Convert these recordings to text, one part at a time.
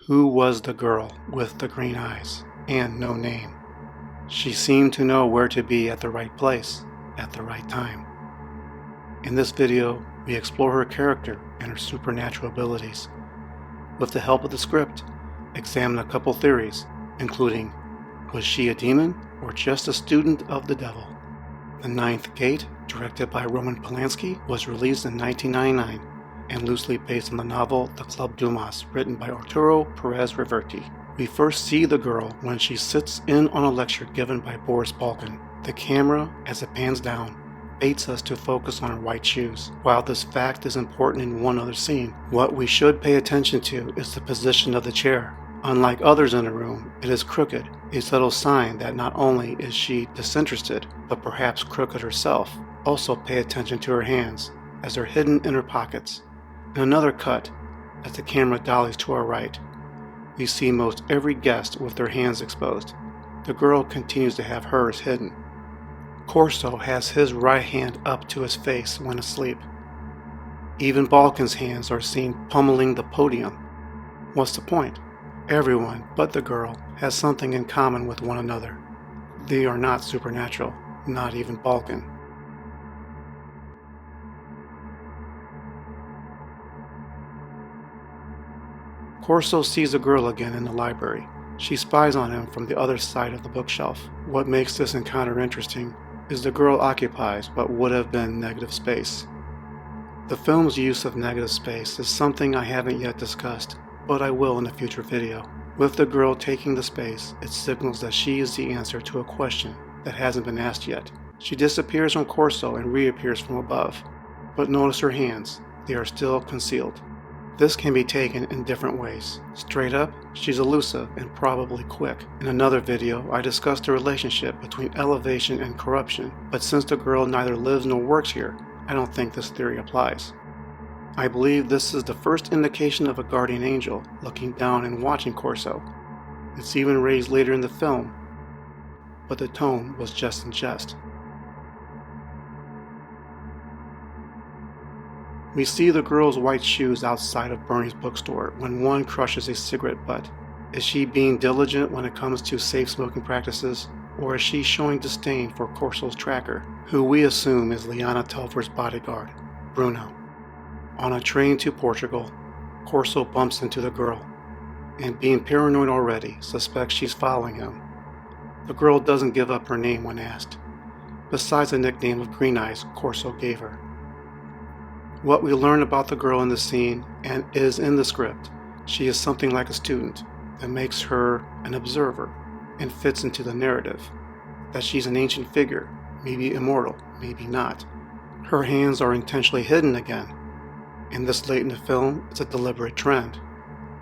Who was the girl with the green eyes and no name? She seemed to know where to be at the right place at the right time. In this video, we explore her character and her supernatural abilities. With the help of the script, examine a couple theories, including, was she a demon or just a student of the devil? The Ninth Gate, directed by Roman Polanski, was released in 1999 and loosely based on the novel The Club Dumas, written by Arturo Pérez-Reverte. We first see the girl when she sits in on a lecture given by Boris Balkan. The camera, as it pans down, baits us to focus on her white shoes. While this fact is important in one other scene, what we should pay attention to is the position of the chair. Unlike others in the room, it is crooked, a subtle sign that not only is she disinterested, but perhaps crooked herself. Also pay attention to her hands, as they're hidden in her pockets. In another cut, as the camera dollies to our right, we see most every guest with their hands exposed. The girl continues to have hers hidden. Corso has his right hand up to his face when asleep. Even Balkan's hands are seen pummeling the podium. What's the point? Everyone but the girl has something in common with one another. They are not supernatural, not even Balkan. Corso sees the girl again in the library. She spies on him from the other side of the bookshelf. What makes this encounter interesting is the girl occupies what would have been negative space. The film's use of negative space is something I haven't yet discussed, but I will in a future video. With the girl taking the space, it signals that she is the answer to a question that hasn't been asked yet. She disappears from Corso and reappears from above. But notice her hands, they are still concealed. This can be taken in different ways. Straight up, she's elusive and probably quick. In another video, I discussed the relationship between elevation and corruption, but since the girl neither lives nor works here, I don't think this theory applies. I believe this is the first indication of a guardian angel looking down and watching Corso. It's even raised later in the film, but the tone was just in jest. We see the girl's white shoes outside of Bernie's bookstore when one crushes a cigarette butt. Is she being diligent when it comes to safe smoking practices, or is she showing disdain for Corso's tracker, who we assume is Liana Telfer's bodyguard, Bruno? On a train to Portugal, Corso bumps into the girl, and being paranoid already, suspects she's following him. The girl doesn't give up her name when asked, besides the nickname of Green Eyes Corso gave her. What we learn about the girl in the scene and is in the script, she is something like a student that makes her an observer and fits into the narrative, that she's an ancient figure, maybe immortal, maybe not. Her hands are intentionally hidden again, and this late in the film it's a deliberate trend.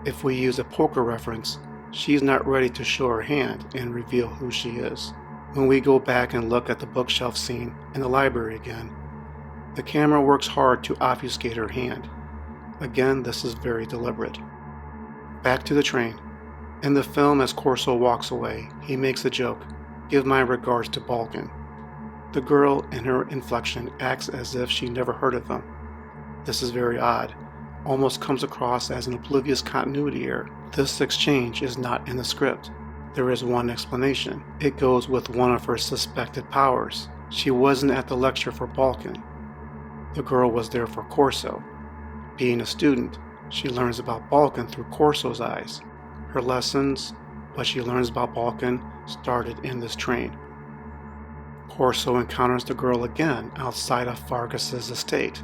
If we use a poker reference, she's not ready to show her hand and reveal who she is. When we go back and look at the bookshelf scene in the library again, the camera works hard to obfuscate her hand. Again, this is very deliberate. Back to the train. In the film, as Corso walks away, he makes a joke, "Give my regards to Balkan." The girl, in her inflection, acts as if she never heard of him. This is very odd, almost comes across as an oblivious continuity error. This exchange is not in the script. There is one explanation. It goes with one of her suspected powers. She wasn't at the lecture for Balkan. The girl was there for Corso. Being a student, she learns about Balkan through Corso's eyes. Her lessons, what she learns about Balkan, started in this train. Corso encounters the girl again outside of Fargus's estate.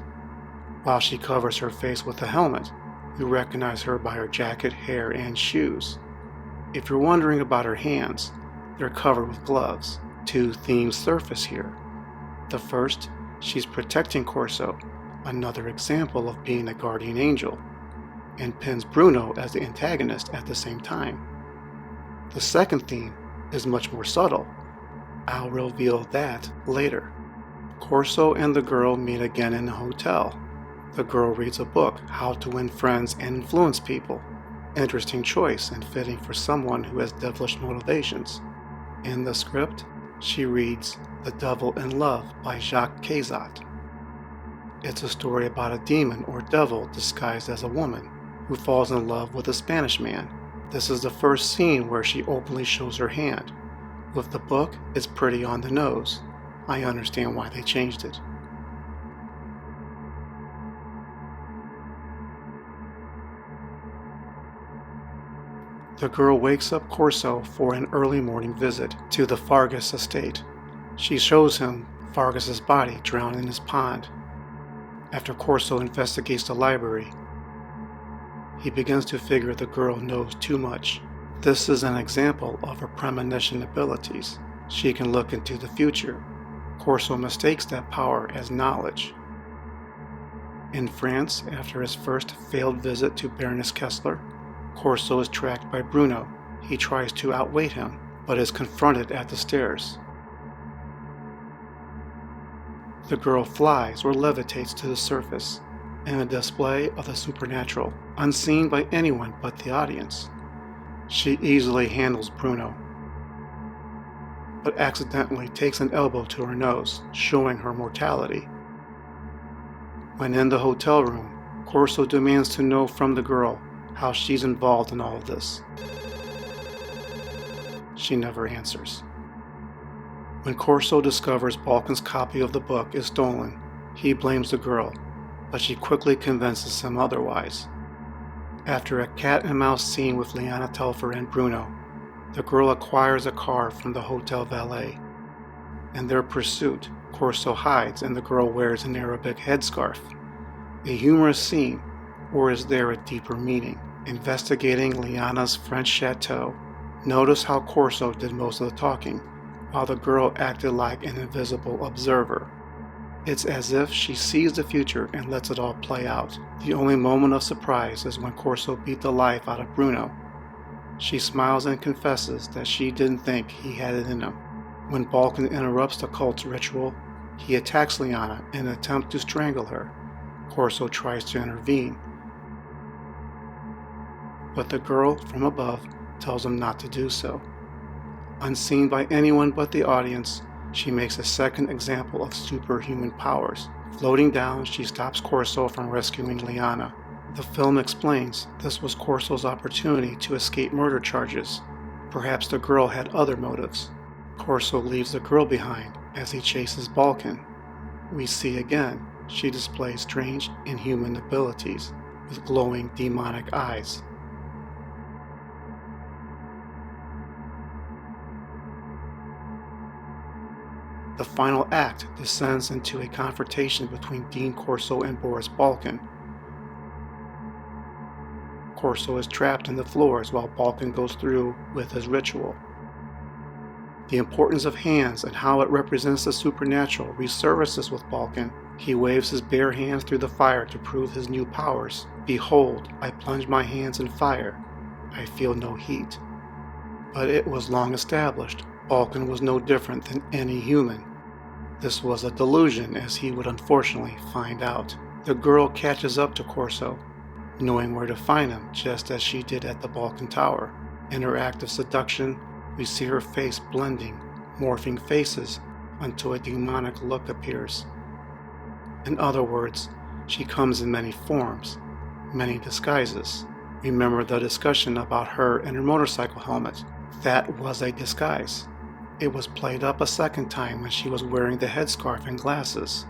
While she covers her face with a helmet, we recognize her by her jacket, hair, and shoes. If you're wondering about her hands, they're covered with gloves. Two themes surface here. The first, she's protecting Corso, another example of being a guardian angel, and pins Bruno as the antagonist at the same time. The second theme is much more subtle. I'll reveal that later. Corso and the girl meet again in a hotel. The girl reads a book, How to Win Friends and Influence People. Interesting choice and fitting for someone who has devilish motivations. In the script, she reads The Devil in Love by Jacques Cazot. It's a story about a demon or devil disguised as a woman who falls in love with a Spanish man This is the first scene where she openly shows her hand. With the book, it's pretty on the nose. I understand why they changed it. The girl wakes up Corso for an early morning visit to the Fargus estate. She shows him Fargus's body drowned in his pond. After Corso investigates the library, he begins to figure the girl knows too much. This is an example of her premonition abilities. She can look into the future. Corso mistakes that power as knowledge. In France, after his first failed visit to Baroness Kessler, Corso is tracked by Bruno. He tries to outweight him, but is confronted at the stairs. The girl flies or levitates to the surface, in a display of the supernatural, unseen by anyone but the audience. She easily handles Bruno, but accidentally takes an elbow to her nose, showing her mortality. When in the hotel room, Corso demands to know from the girl how she's involved in all of this. She never answers. When Corso discovers Balkan's copy of the book is stolen, he blames the girl, but she quickly convinces him otherwise. After a cat and mouse scene with Liana Telfer and Bruno, the girl acquires a car from the hotel valet. In their pursuit, Corso hides and the girl wears an Arabic headscarf. A humorous scene, or is there a deeper meaning? Investigating Liana's French chateau, notice how Corso did most of the talking, while the girl acted like an invisible observer. It's as if she sees the future and lets it all play out. The only moment of surprise is when Corso beat the life out of Bruno. She smiles and confesses that she didn't think he had it in him. When Balkan interrupts the cult's ritual, he attacks Liana in an attempt to strangle her. Corso tries to intervene, but the girl from above tells him not to do so. Unseen by anyone but the audience, she makes a second example of superhuman powers. Floating down, she stops Corso from rescuing Liana. The film explains this was Corso's opportunity to escape murder charges. Perhaps the girl had other motives. Corso leaves the girl behind as he chases Balkan. We see again, she displays strange inhuman abilities with glowing demonic eyes. The final act descends into a confrontation between Dean Corso and Boris Balkan. Corso is trapped in the floors while Balkan goes through with his ritual. The importance of hands and how it represents the supernatural resurfaces with Balkan. He waves his bare hands through the fire to prove his new powers. Behold, I plunge my hands in fire. I feel no heat. But it was long established. Balkan was no different than any human. This was a delusion, as he would unfortunately find out. The girl catches up to Corso, knowing where to find him, just as she did at the Balkan Tower. In her act of seduction, we see her face blending, morphing faces, until a demonic look appears. In other words, she comes in many forms, many disguises. Remember the discussion about her and her motorcycle helmet. That was a disguise. It was played up a second time when she was wearing the headscarf and glasses.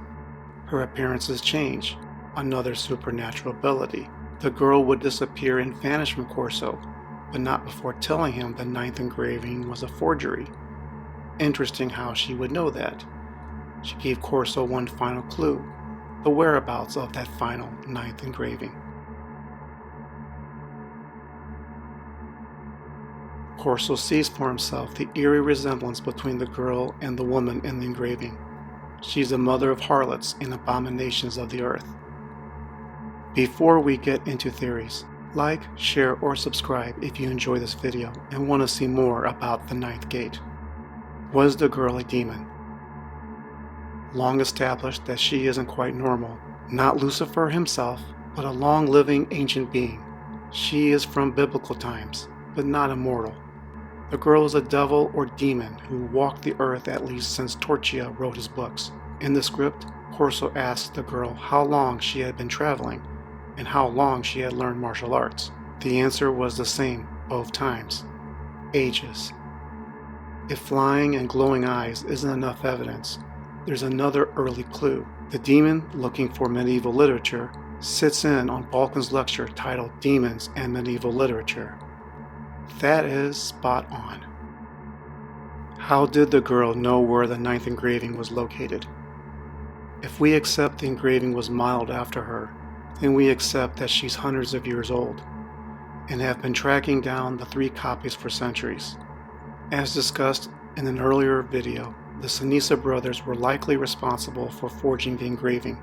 Her appearances change, another supernatural ability. The girl would disappear and vanish from Corso, but not before telling him the 9th engraving was a forgery. Interesting how she would know that. She gave Corso one final clue, the whereabouts of that final 9th engraving. Corso sees for himself the eerie resemblance between the girl and the woman in the engraving. She's the mother of harlots and abominations of the earth. Before we get into theories, like, share, or subscribe if you enjoy this video and want to see more about the 9th gate. Was the girl a demon? Long established that she isn't quite normal. Not Lucifer himself, but a long-living ancient being. She is from biblical times, but not immortal. The girl is a devil or demon who walked the earth at least since Torchia wrote his books. In the script, Corso asks the girl how long she had been traveling and how long she had learned martial arts. The answer was the same, both times. Ages. If flying and glowing eyes isn't enough evidence, there's another early clue. The demon, looking for medieval literature, sits in on Balkan's lecture titled Demons and Medieval Literature. That is spot on. How did the girl know where the 9th engraving was located? If we accept the engraving was modeled after her, then we accept that she's hundreds of years old, and have been tracking down the 3 copies for centuries. As discussed in an earlier video, the Seigner brothers were likely responsible for forging the engraving.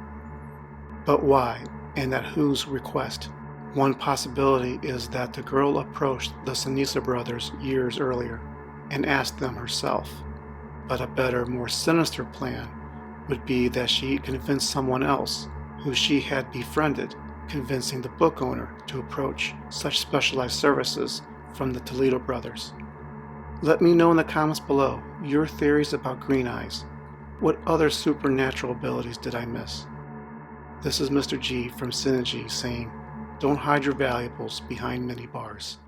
But why, and at whose request? One possibility is that the girl approached the Seigner brothers years earlier and asked them herself. But a better, more sinister plan would be that she convinced someone else who she had befriended, convincing the book owner to approach such specialized services from the Toledo brothers. Let me know in the comments below your theories about green eyes. What other supernatural abilities did I miss? This is Mr. G from Synergy saying, don't hide your valuables behind many bars.